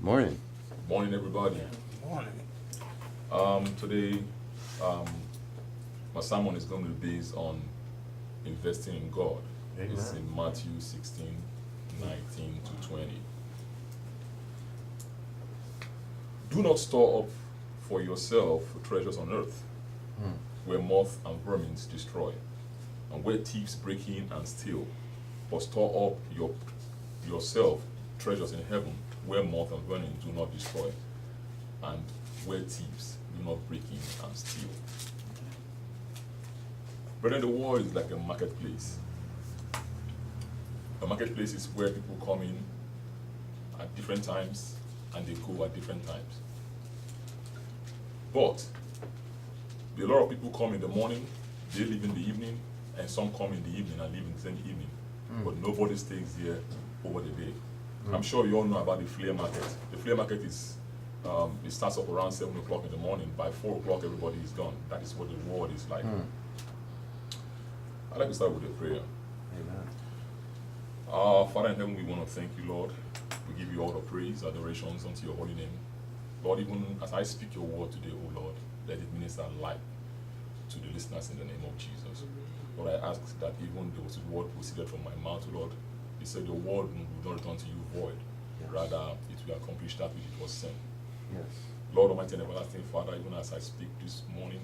Morning. Morning, everybody. Morning. Today, my sermon is going to be based on investing in God. Amen. It's in Matthew 16, 19 to 20. Do not store up for yourself treasures on earth, where moth and vermin destroy, and where thieves break in and steal. But store up yourself treasures in heaven, where moth and vermin do not destroy, and where thieves do not break in and steal. But then the world is like a marketplace. A marketplace is where people come in at different times and they go at different times. But a lot of people come in the morning, they leave in the evening, and some come in the evening and leave in the same evening. But nobody stays there over the day. I'm sure you all know about the flea market. The flea market is it starts up around 7 o'clock in the morning. By 4 o'clock, everybody is gone. That is what the world is like. I'd like to start with a prayer. Amen. Father in heaven, we want to thank you, Lord. We give you all the praise, adorations unto your holy name. Lord, even as I speak your word today, O Lord, let it minister life to the listeners in the name of Jesus. Lord, I ask that even the word proceeded from my mouth, O Lord, you said your word will not return to you void. Yes. Rather, it will accomplish that which it was sent. Yes. Lord Almighty and everlasting Father, even as I speak this morning,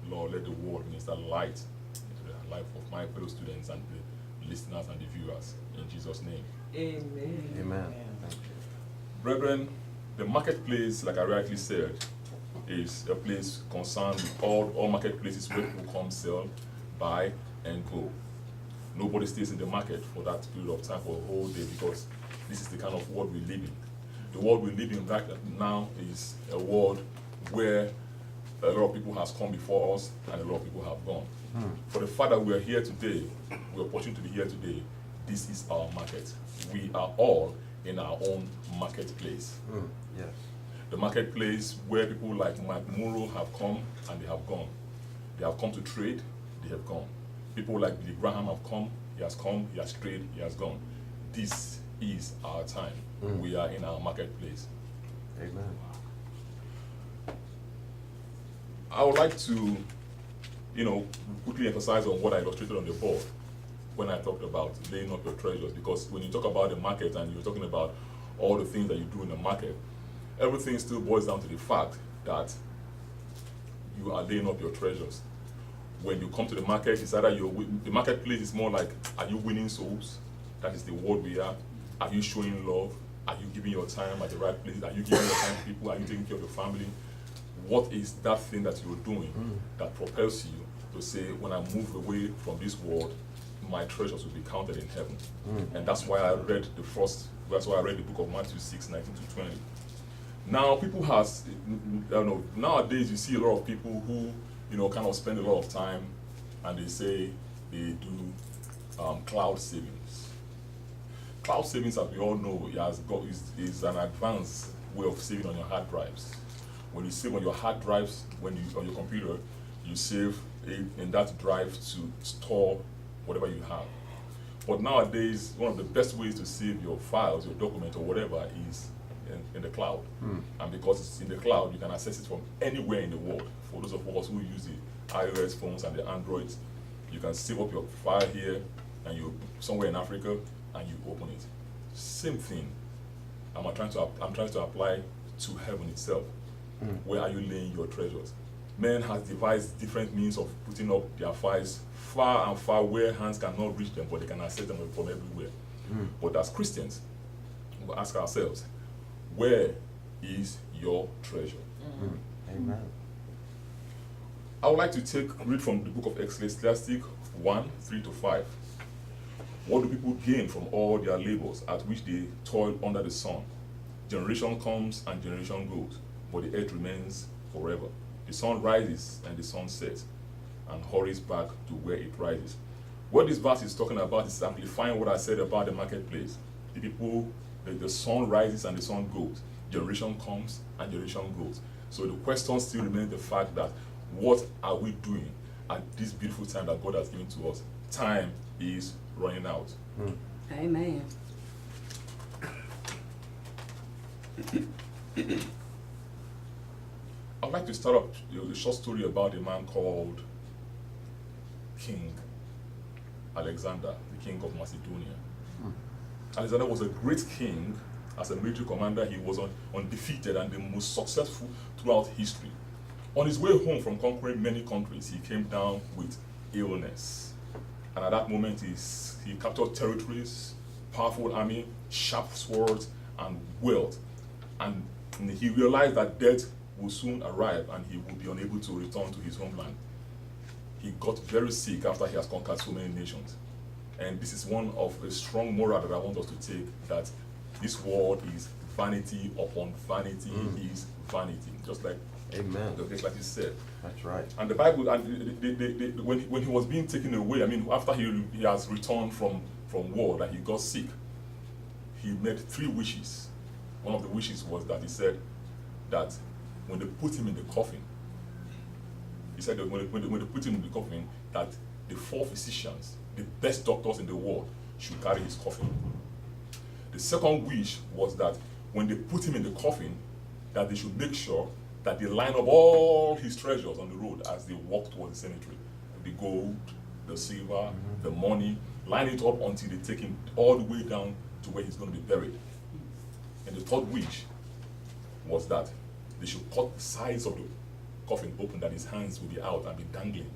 Lord, let the word minister light into the life of my fellow students and the listeners and the viewers. In Jesus' name. Amen. Amen. Thank you. Brethren, the marketplace, like I rightly said, is a place concerned with all marketplaces where people come, sell, buy, and go. Nobody stays in the market for that period of time for a whole day because this is the kind of world we live in. The world we live in right now is a world where a lot of people has come before us and a lot of people have gone. For the fact that we are here today, we are opportunity to be here today, this is our market. We are all in our own marketplace. Yes. The marketplace where people like Mike Muro have come and they have gone. They have come to trade, they have gone. People like Billy Graham have come, he has traded, he has gone. This is our time. We are in our marketplace. Amen. I would like to, quickly emphasize on what I illustrated on the board when I talked about laying up your treasures, because when you talk about the market and you're talking about all the things that you do in the market, everything still boils down to the fact that you are laying up your treasures. When you come to the market, it's either the marketplace is more like, are you winning souls? That is the word we are. Are you showing love? Are you giving your time at the right place? Are you giving your time to people? Are you taking care of your family? What is that thing that you're doing that propels you to say, when I move away from this world, my treasures will be counted in heaven? And that's why I read the book of Matthew 6, 19 to 20. Now, nowadays you see a lot of people who, kind of spend a lot of time and they say they do cloud savings. Cloud savings, as we all know, is an advanced way of saving on your hard drives. When you save on your hard drives, on your computer, you save in that drive to store whatever you have. But nowadays, one of the best ways to save your files, your document, or whatever is in the cloud. And because it's in the cloud, you can access it from anywhere in the world. For those of us who use the iOS phones and the Androids, you can save up your file here and you're somewhere in Africa and you open it. Same thing. I'm trying to apply to heaven itself. Where are you laying your treasures? Men has devised different means of putting up their files far and far where hands cannot reach them, but they can access them from everywhere. But as Christians, we ask ourselves, where is your treasure? Amen. I would like to read from the book of Ecclesiastes 1, 3 to 5. What do people gain from all their labors at which they toil under the sun? Generation comes and generation goes, but the earth remains forever. The sun rises and the sun sets and hurries back to where it rises. What this verse is talking about is amplifying what I said about the marketplace. The sun rises and the sun goes. Generation comes and generation goes. So the question still remains the fact that what are we doing at this beautiful time that God has given to us? Time is running out. Amen. I'd like to start up a short story about a man called King Alexander, the king of Macedonia. Alexander was a great king. As a military commander, he was undefeated and the most successful throughout history. On his way home from conquering many countries, he came down with illness. And at that moment, he captured territories, powerful army, sharp swords, and wealth. And he realized that death will soon arrive and he will be unable to return to his homeland. He got very sick after he has conquered so many nations. And this is one of a strong moral that I want us to take, that this world is vanity upon vanity is vanity. Just like Amen. like you said. That's right. And the Bible, and when he was being taken away, I mean, after he has returned from war, that he got sick, he made 3 wishes. One of the wishes was that he said that when they put him in the coffin, he said that when they put him in the coffin, that the 4 physicians, the best doctors in the world, should carry his coffin. The second wish was that when they put him in the coffin, that they should make sure that they line up all his treasures on the road as they walk towards the cemetery. The gold, the silver, the money, line it up until they take him all the way down to where he's going to be buried. And the third wish was that they should cut the sides of the coffin open, that his hands will be out and be dangling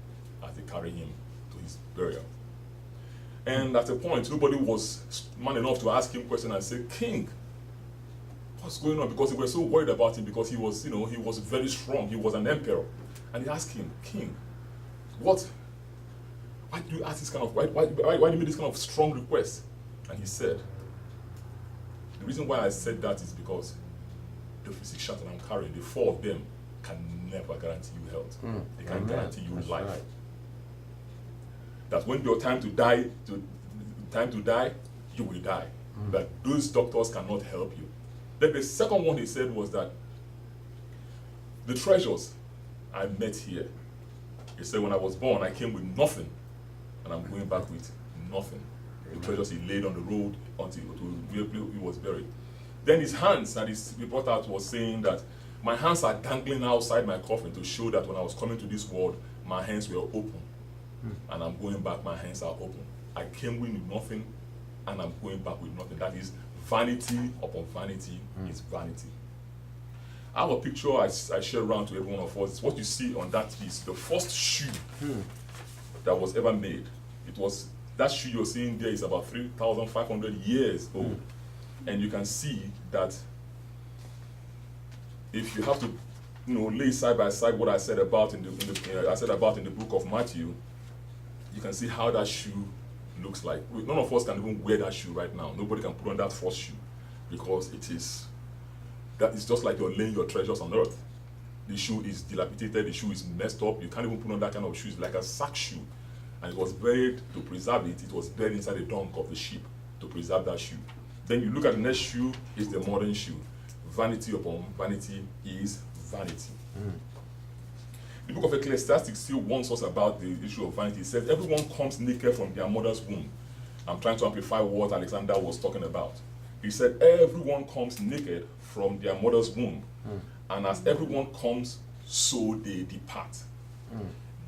as they carry him to his burial. And at a point, nobody was man enough to ask him questions and say, "King, what's going on?" Because they were so worried about him, because he was, he was very strong. He was an emperor. And they asked him, "King, why do you ask this kind of, why do you make this kind of strong request?" And he said, "The reason why I said that is because the physicians that I'm carrying, the 4 of them, can never guarantee you health. They can Amen. guarantee you That's life. right. That when your time to die, you will die. That those doctors cannot help you." Then the second one he said was that the treasures I met here, he said, when I was born, I came with nothing, and I'm going back with nothing. The treasures he laid on the road until he was buried. Then his hands that he brought out was saying that my hands are dangling outside my coffin to show that when I was coming to this world, my hands were open. And I'm going back, my hands are open. I came with nothing, and I'm going back with nothing. That is vanity upon vanity is vanity. I have a picture I share around to every one of us. What you see on that is the first shoe that was ever made. That shoe you're seeing there is about 3,500 years old. And you can see that if you have to, lay side by side what I said about in the book of Matthew, you can see how that shoe looks like. None of us can even wear that shoe right now. Nobody can put on that first shoe, because it's just like you're laying your treasures on earth. The shoe is dilapidated, the shoe is messed up. You can't even put on that kind of shoe. It's like a sack shoe. And it was buried to preserve it. It was buried inside the dung of the sheep to preserve that shoe. Then you look at the next shoe, is the modern shoe. Vanity upon vanity is vanity. The book of Ecclesiastes still warns us about the issue of vanity. It says, everyone comes naked from their mother's womb. I'm trying to amplify what Alexander was talking about. He said, everyone comes naked from their mother's womb. And as everyone comes, so they depart.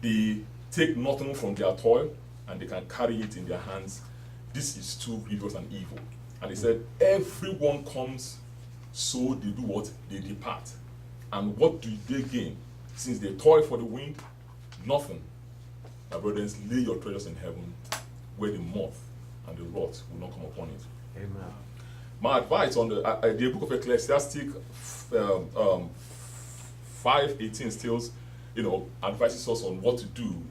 They take nothing from their toil, and they can carry it in their hands. This is too grievous and evil. And he said, everyone comes, so they do what? They depart. And what do they gain? Since they toil for the wind, nothing. My brothers, lay your treasures in heaven, where the moth and the rot will not come upon it. Amen. My advice on the book of Ecclesiastes 5:18 still, advises us on what to do,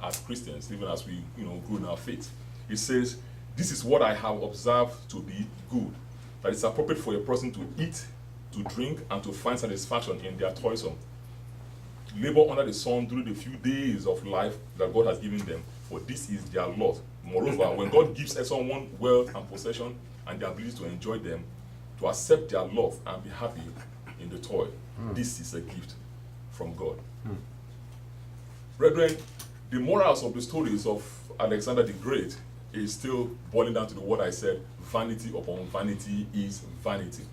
as Christians, even as we, grow in our faith. It says, "This is what I have observed to be good, that it's appropriate for a person to eat, to drink, and to find satisfaction in their toilsome labor under the sun during the few days of life that God has given them, for this is their lot. Moreover, when God gives someone wealth and possession and the ability to enjoy them, to accept their lot and be happy in the toil, this is a gift from God." Brethren, the morals of the stories of Alexander the Great is still boiling down to the word I said, vanity upon vanity is vanity.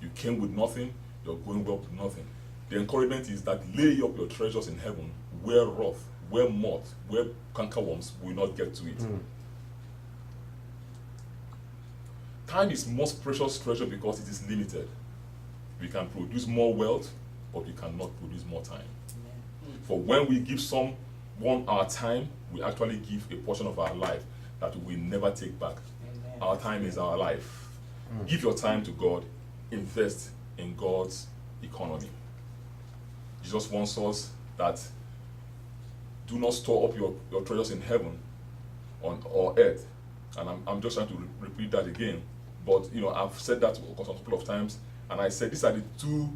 You came with nothing, you're going well with nothing. The encouragement is that lay up your treasures in heaven, where wrath, where moth, where cankerworms will not get to it. Time is most precious treasure because it is limited. We can produce more wealth, but we cannot produce more time. For when we give someone our time, we actually give a portion of our life that we will never take back. Our time is our life. Give your time to God, invest in God's economy. Jesus wants us that do not store up your treasures in heaven or earth. And I'm just trying to repeat that again. But I've said that a couple of times, and I said these are the two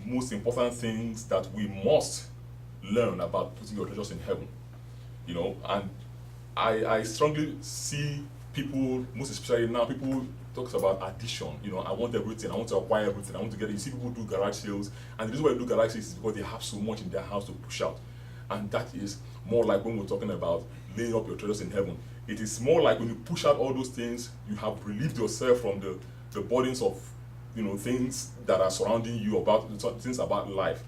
most important things that we must learn about putting your treasures in heaven. And I strongly see people, most especially now, people talks about addition. I want everything, I want to acquire everything, I want to get it. You see people do garage sales, and the reason why they do garage sales is because they have so much in their house to push out. And that is more like when we're talking about laying up your treasures in heaven. It is more like when you push out all those things, you have relieved yourself from the burdens of things that are surrounding you, about things about life.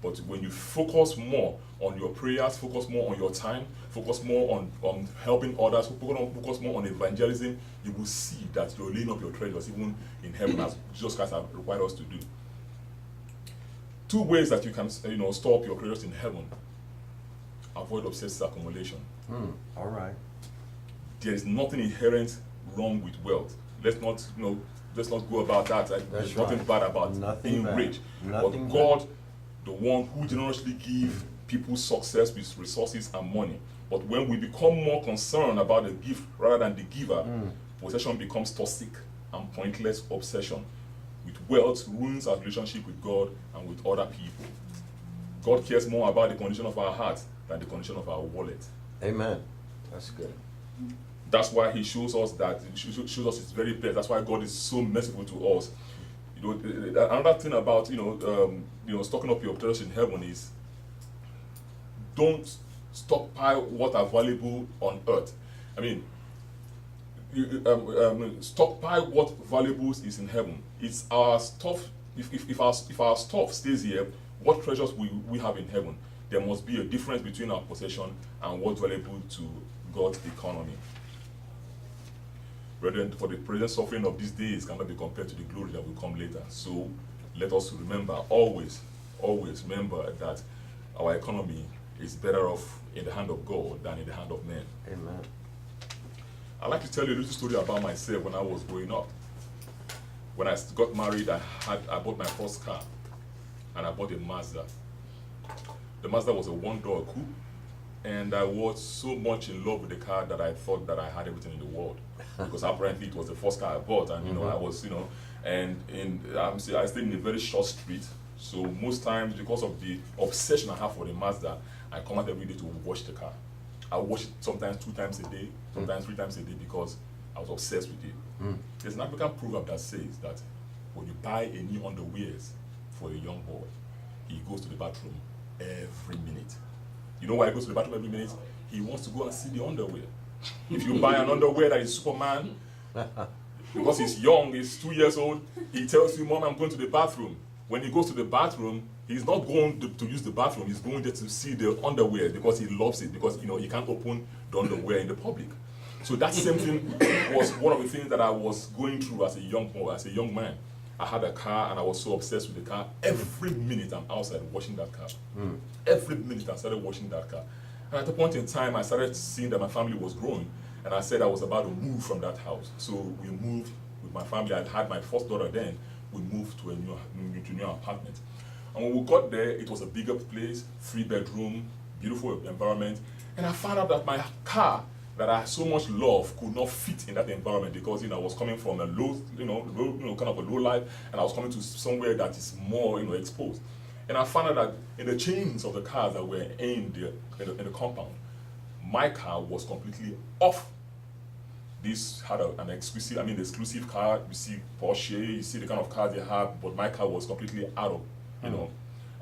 But when you focus more on your prayers, focus more on your time, focus more on helping others, focus more on evangelism, you will see that you're laying up your treasures even in heaven, as Jesus Christ has required us to do. Two ways that you can store up your treasures in heaven. Avoid obsessive accumulation. All right. There is nothing inherent wrong with wealth. Let's not go about that. There's nothing bad about being rich. But God, the one who generously gives people success with resources and money. But when we become more concerned about the gift rather than the giver, possession becomes toxic and pointless obsession. With wealth ruins our relationship with God and with other people. God cares more about the condition of our heart than the condition of our wallet. Amen. That's good. That's why He shows us that shows us His very best. That's why God is so merciful to us. Another thing about stocking up your treasures in heaven is don't stockpile what are valuable on earth. I mean, stockpile what valuables is in heaven. It's our stuff. If our stuff stays here, what treasures we have in heaven? There must be a difference between our possession and what's valuable to God's economy. Brethren, for the present suffering of these days cannot be compared to the glory that will come later. So let us remember, always remember that our economy is better off in the hand of God than in the hand of men. Amen. I'd like to tell you a little story about myself when I was growing up. When I got married, I bought my first car, and I bought a Mazda. The Mazda was a one-door coupe, and I was so much in love with the car that I thought that I had everything in the world, because apparently it was the first car I bought, and I was, and I stayed in a very short street, so most times, because of the obsession I have for the Mazda, I come out every day to wash the car. I wash it sometimes 2 times a day, sometimes 3 times a day, because I was obsessed with it. There's an African proverb that says that when you buy a new underwears for a young boy, he goes to the bathroom every minute. You know why he goes to the bathroom every minute? He wants to go and see the underwear. If you buy an underwear that is Superman, because he's young, he's 2 years old, he tells you, Mom, I'm going to the bathroom. When he goes to the bathroom, he's not going to use the bathroom, he's going there to see the underwear because he loves it, because he can't open the underwear in the public. So that same thing was one of the things that I was going through as a young boy, as a young man. I had a car and I was so obsessed with the car. Every minute I'm outside washing that car. Every minute I started washing that car. And at a point in time, I started seeing that my family was growing, and I said I was about to move from that house. So we moved with my family. I had my first daughter then. We moved to a new apartment. And when we got there, it was a bigger place, 3-bedroom, beautiful environment. And I found out that my car that I so much love could not fit in that environment, because I was coming from a low, kind of a low life, and I was coming to somewhere that is more exposed. And I found out that in the chains of the cars that were in the compound, my car was completely off. This had an exclusive car. You see Porsche, you see the kind of cars they have, but my car was completely out of,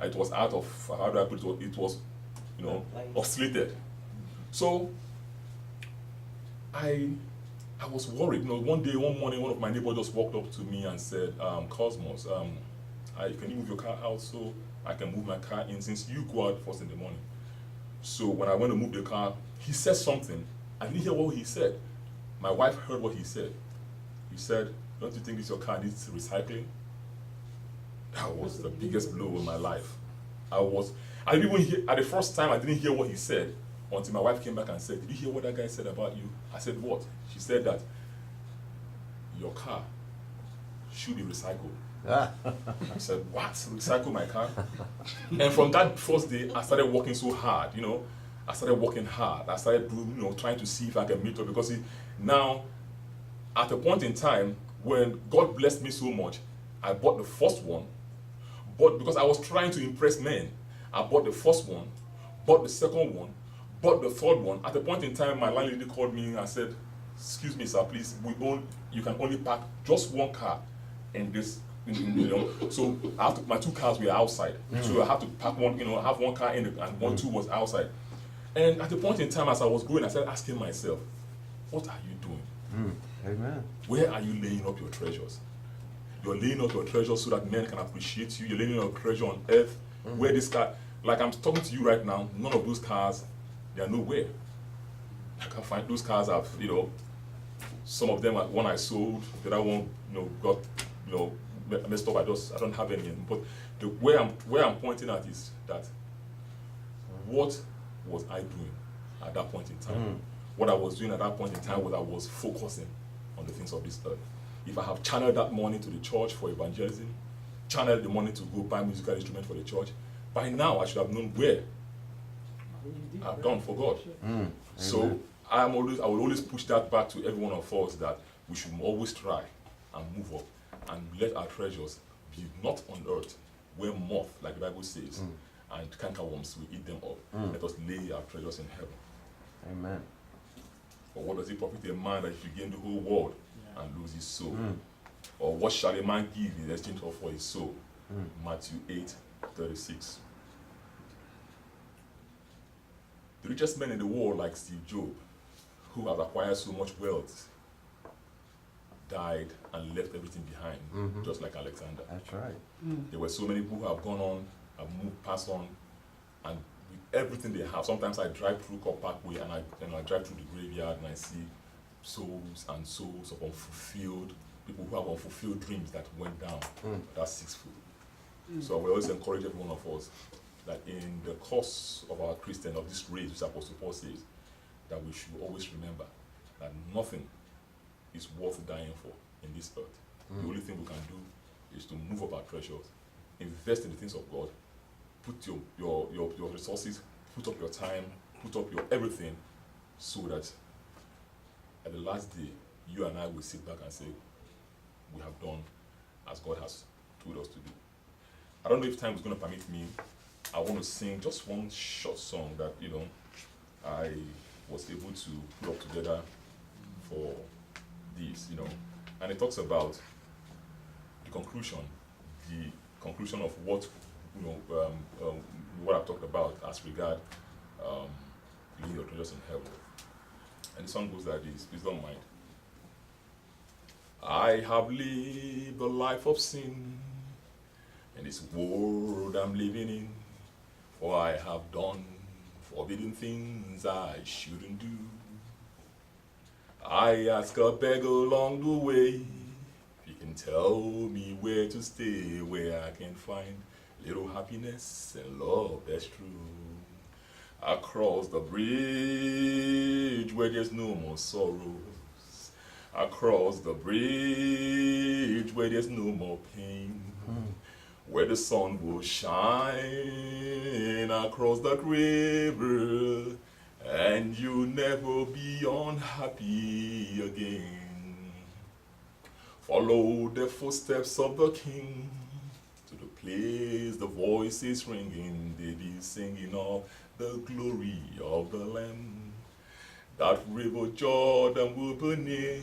it was out of, how do I put it? It was, oscillated. So I I was worried. One morning, one of my neighbors just walked up to me and said, Cosmos, can you move your car out so I can move my car in since you go out first in the morning? So when I went to move the car, he said something. I didn't hear what he said. My wife heard what he said. He said, don't you think this your car needs recycling? That was the biggest blow in my life. I didn't even hear, at the first time I didn't hear what he said until my wife came back and said, did you hear what that guy said about you? I said, what? She said that your car should be recycled. I said, what? Recycle my car? And from that first day, I started working so hard, I started working hard. I started trying to see if I can meet up, because now, at a point in time, when God blessed me so much, I bought the first one, but because I was trying to impress men, I bought the first one, bought the second one, bought the third one. At a point in time, my landlady called me and said, excuse me, sir, please, you can only park just one car in this, so my two cars were outside. So I have to park one, have one car in and one, two was outside. And at a point in time, as I was going, I started asking myself, what are you doing? Amen. Where are you laying up your treasures? You're laying up your treasures so that men can appreciate you. You're laying up your treasure on earth. Where this car, like I'm talking to you right now, none of those cars, they are nowhere. I can't find those cars. Some of them, one I sold, the other one, got, messed up. I don't have any. But where I'm pointing at is that what was I doing at that point in time? What I was doing at that point in time was I was focusing on the things of this earth. If I have channeled that money to the church for evangelism, channeled the money to go buy musical instrument for the church, by now I should have known where I've done for God. So I will always push that back to every one of us, that we should always try and move up and let our treasures be not on earth, where moth, like the Bible says, and cankerworms will eat them up. Let us lay our treasures in heaven. Amen. Or what does it profit a man that if he gain the whole world and lose his soul? Or what shall a man give in exchange for his soul? Matthew 8:36. The richest men in the world, like Steve Jobs, who has acquired so much wealth, died and left everything behind, just like Alexander. That's right. There were so many people who have gone on, have moved past on, and with everything they have. Sometimes I drive through Cop Parkway and I drive through the graveyard and I see souls and souls of unfulfilled people who have unfulfilled dreams that went down. That's 6 foot. So I will always encourage every one of us that in the course of our Christian, of this race, which Apostle Paul says, that we should always remember that nothing is worth dying for in this earth. The only thing we can do is to move up our treasures, invest in the things of God, put your resources, put up your time, put up your everything, so that at the last day, you and I will sit back and say, we have done as God has told us to do. I don't know if time is going to permit me. I want to sing just one short song that, I was able to put up together for this, and it talks about the conclusion of what, what I've talked about as regard laying your treasures in heaven. And the song goes like this, please don't mind. I have lived a life of sin in this world I'm living in, for I have done forbidden things I shouldn't do. I ask a beggar along the way, he can tell me where to stay, where I can find little happiness and love that's true. Across the bridge where there's no more sorrows, across the bridge where there's no more pain, where the sun will shine across that river, and you'll never be unhappy again. Follow the footsteps of the King to the place the voice is ringing. They be singing of the glory of the Lamb. That river Jordan will be near,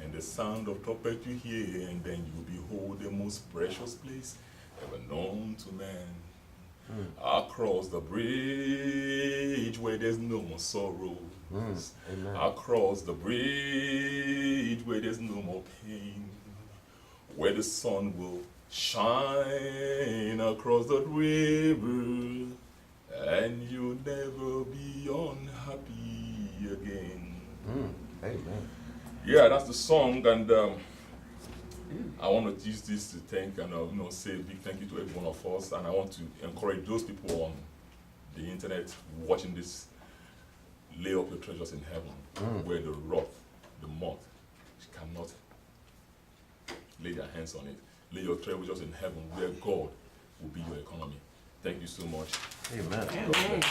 and the sound of trumpet you hear, and then you behold the most precious place ever known to man. Across the bridge where there's no more sorrow. Amen. Across the bridge where there's no more pain. Where the sun will shine across the river. And you'll never be unhappy again. Amen. Yeah, that's the song, and I want to use this to thank and say a big thank you to every one of us, and I want to encourage those people on the internet watching this. Lay up your treasures in heaven, where the wrath, the moth cannot lay their hands on it. Lay your treasures in heaven, where God will be your economy. Thank you so much. Amen. Amen.